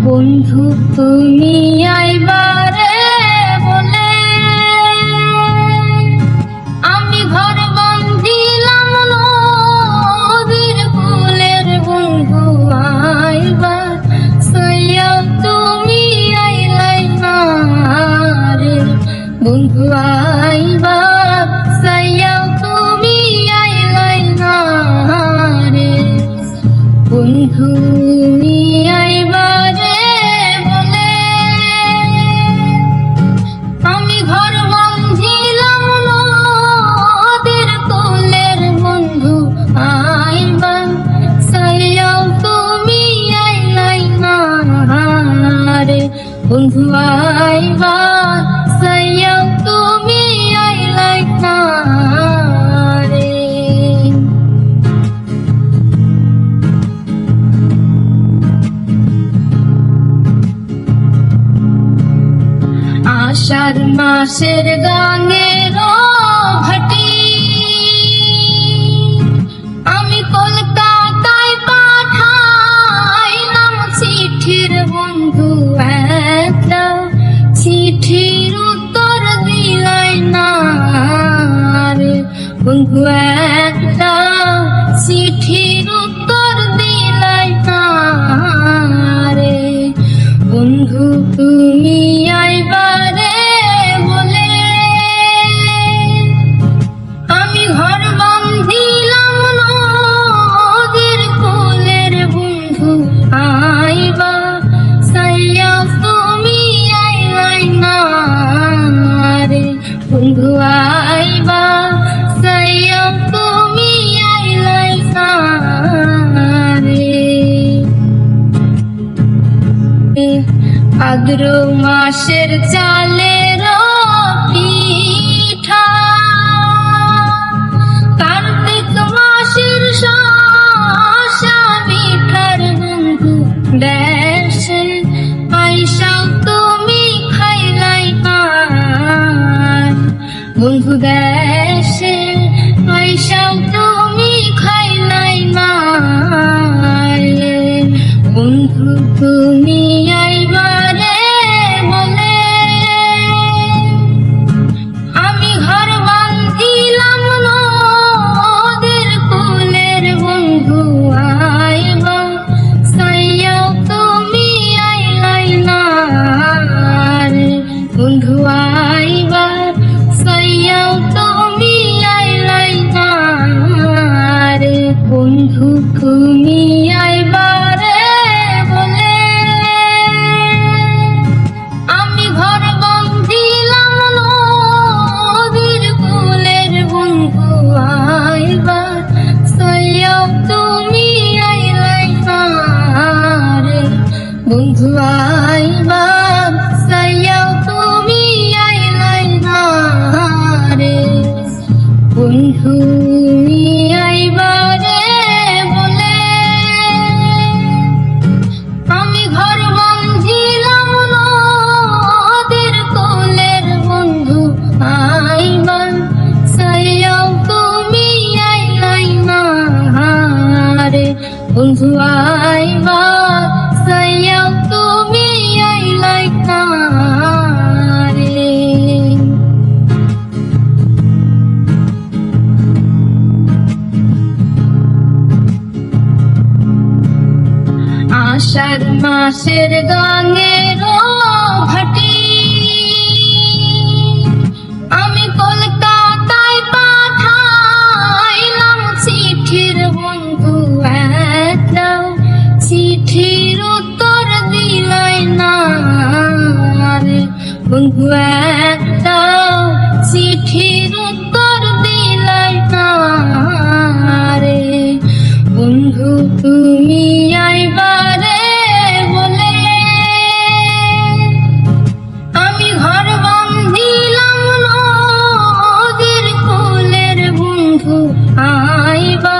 বন্ধু তুমি আইবারে বলে আমি ঘর বন্দিলাম নদীর কূলের। বন্ধু আইবার সাইয়া তুমি আইলাই না রে। বন্ধু আইবার সাইয়া তুমি আইলাই না রে। বন্ধু আইবারে বলে আমি ঘর বন্ধিলাম নদীর কূলের। বন্ধু আইবার সাইয়াও তুমি আইলাই না রে। বন্ধু আইবার সাইয়াও তুমি আইলাই না রে। আষাঢ় মাসের গানের ভাটি আমি কলকাতায় পাঠাইলাম চিঠির। বন্ধু একটা চিঠির উত্তর দিলাই না রে। বন্ধু একটা চিঠির উত্তর দিলাই না রে। বন্ধু তুমি আইবারে বলে আমি ঘর বন্ধিলাম নদীর কূলের। বন্ধু আইবা সাইয়া তুমি আইলাই না রে। বন্ধু আইবা সাইয়া তুমি আইলাই না রে। ভাদ্র মাসের চালের পিঠা কার্তিক মাসের শসা মিঠার। বন্ধু দেশে আইসাও তুমি খাইলাই না। বন্ধু দেশে আইসাও তুমি খাইলাই না। বন্ধু তুমি আইবারে বলে আমি ঘর বান্ধিলাম নদীর কূলের। বন্ধু আইবা সাইয়াও তুমি আইলাই না রে। বন্ধু আইবা সাইয়াও তুমি আইলাই না রে। বন্ধু তুমি আইবারে বলে আমি ঘর বন্ধিলাম নদীর কূলের। বন্ধু আইবার সাইয়াও তুমি আইলাই না রে। বন্ধু আইবার সাইয়াও তুমি আইলাই না রে। বন্ধু আইবারে বলে আমি ঘর বন্ধিলাম নদীর কূলের। বন্ধু আইবার সাইয়াও তুমি আইলাই না রে। বন্ধু আইবার সাইয়াও তুমি আইলাই না রে। আষাঢ় মাসের গানের ভাটি আমি কলকাতায় পাঠাইলাম চিঠির। বন্ধু একটা চিঠির উত্তর দিলাই না রে। বন্ধু একটা চিঠির উত্তর দিলাই না রে। বন্ধু তুমি আইবারে বলে আমি ঘর বন্ধিলাম নদীর কূলের। বন্ধু আইবা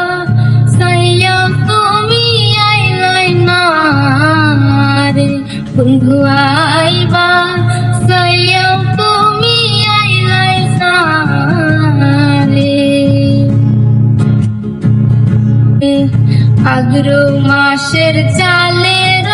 সাইয়া তুমি আইলাই না রে। বন্ধু আইবা সাইয়া তুমি আইলাই না রে। ভাদ্র মাসের চালের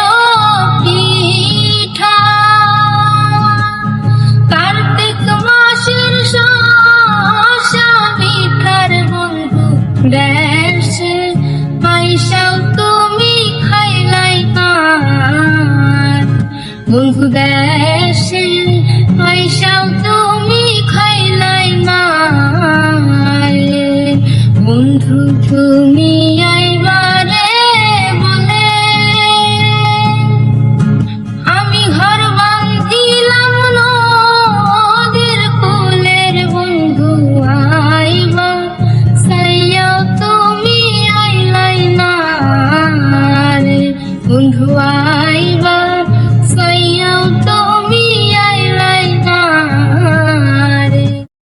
তুমি